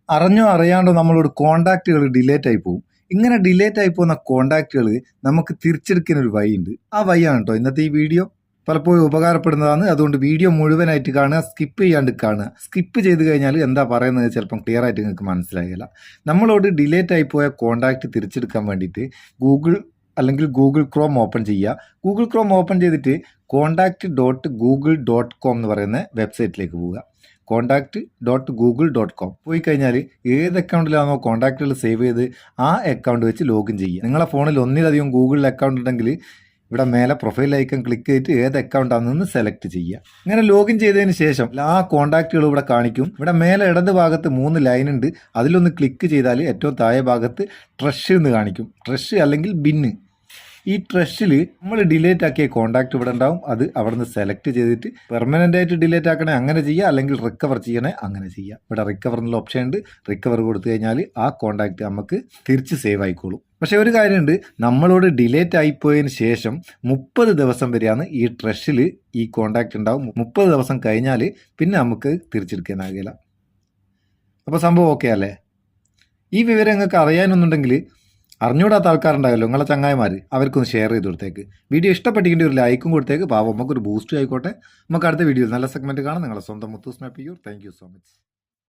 അറിഞ്ഞോ അറിയാണ്ടോ നമ്മളോട് കോണ്ടാക്റ്റുകൾ ഡിലേറ്റ് ആയി പോകും. ഇങ്ങനെ ഡിലേറ്റ് ആയി പോകുന്ന കോണ്ടാക്റ്റുകൾ നമുക്ക് തിരിച്ചെടുക്കുന്ന ഒരു വഴിയുണ്ട്. ആ വഴിയാണ് കേട്ടോ ഇന്നത്തെ ഈ വീഡിയോ. പലപ്പോഴും ഉപകാരപ്പെടുന്നതാണ്. അതുകൊണ്ട് വീഡിയോ മുഴുവനായിട്ട് കാണുക, സ്കിപ്പ് ചെയ്യാണ്ട് കാണുക. സ്കിപ്പ് ചെയ്ത് കഴിഞ്ഞാൽ എന്താ പറയുന്നത് ചിലപ്പം ക്ലിയർ ആയിട്ട് നിങ്ങൾക്ക് മനസ്സിലാകില്ല. നമ്മളോട് ഡിലേറ്റ് ആയി പോയ കോണ്ടാക്റ്റ് തിരിച്ചെടുക്കാൻ വേണ്ടിയിട്ട് ഗൂഗിൾ ക്രോം ഓപ്പൺ ചെയ്യുക. ഗൂഗിൾ ക്രോം ഓപ്പൺ ചെയ്തിട്ട് contact.google.com എന്ന് പറയുന്ന വെബ്സൈറ്റിലേക്ക് പോവുക. contact.google.com പോയി കഴിഞ്ഞാൽ ഏത് അക്കൗണ്ടിലാണോ കോൺടാക്റ്റുകൾ സേവ് ചെയ്ത് ആ അക്കൗണ്ട് വെച്ച് ലോഗിൻ ചെയ്യുക. നിങ്ങളെ ഫോണിൽ ഒന്നിലധികം ഗൂഗിൾ അക്കൗണ്ട് ഉണ്ടെങ്കിൽ ഇവിടെ മേലെ പ്രൊഫൈൽ ഐക്കൺ ക്ലിക്ക് ചെയ്തിട്ട് ഏത് അക്കൗണ്ടാണെന്ന് സെലക്ട് ചെയ്യുക. ഇങ്ങനെ ലോഗിൻ ചെയ്തതിന് ശേഷം ആ കോൺടാക്റ്റുകൾ ഇവിടെ കാണിക്കും. ഇവിടെ മേലെ ഇടത് ഭാഗത്ത് 3 ലൈൻ ഉണ്ട്. അതിലൊന്ന് ക്ലിക്ക് ചെയ്താൽ ഏറ്റവും താഴെ ഭാഗത്ത് ട്രഷ് എന്ന് കാണിക്കും. ട്രഷ് അല്ലെങ്കിൽ ബിന്ന്. ഈ ട്രഷിൽ നമ്മൾ ഡിലേറ്റ് ആക്കിയ കോൺടാക്റ്റ് ഇവിടെ ഉണ്ടാവും. അത് അവിടെ നിന്ന് സെലക്ട് ചെയ്തിട്ട് പെർമനൻ്റ് ആയിട്ട് ഡിലേറ്റ് ആക്കണേ അങ്ങനെ ചെയ്യുക, അല്ലെങ്കിൽ റിക്കവർ ചെയ്യണേ അങ്ങനെ ചെയ്യുക. ഇവിടെ റിക്കവർ എന്നുള്ള ഓപ്ഷൻ ഉണ്ട്. റിക്കവർ കൊടുത്തു കഴിഞ്ഞാൽ ആ കോൺടാക്റ്റ് നമുക്ക് തിരിച്ച് സേവ് ആയിക്കോളും. പക്ഷേ ഒരു കാര്യമുണ്ട്, നമ്മളോട് ഡിലേറ്റ് ആയിപ്പോയതിന് ശേഷം 30 ദിവസം വരെയാണ് ഈ ട്രഷിൽ ഈ കോൺടാക്റ്റ് ഉണ്ടാവും. 30 ദിവസം കഴിഞ്ഞാൽ പിന്നെ നമുക്ക് തിരിച്ചെടുക്കാനാകില്ല. അപ്പോൾ സംഭവം ഓക്കെ അല്ലേ? ഈ വിവരം നിങ്ങൾക്ക് അറിയാനൊന്നുണ്ടെങ്കിൽ അറിഞ്ഞൂടാത്ത ആൾക്കാരുണ്ടായല്ലോ, നിങ്ങളെ ചങ്ങായിമാർ, അവർക്കൊന്ന് ഷെയർ ചെയ്ത് കൊടുത്തേക്ക്. വീഡിയോ ഇഷ്ടപ്പെട്ടെങ്കിൽ ഒരു ലൈക്കും കൊടുത്തേക്ക്. പാവം നമുക്കൊരു ബൂസ്റ്റ് ആയിക്കോട്ടെ. നമുക്ക് അടുത്ത വീഡിയോയിൽ നല്ല സെഗ്മെൻറ്റ് കാണാം. നിങ്ങളെ സ്വന്തം Muthoos Meppayyur. Thank you so much.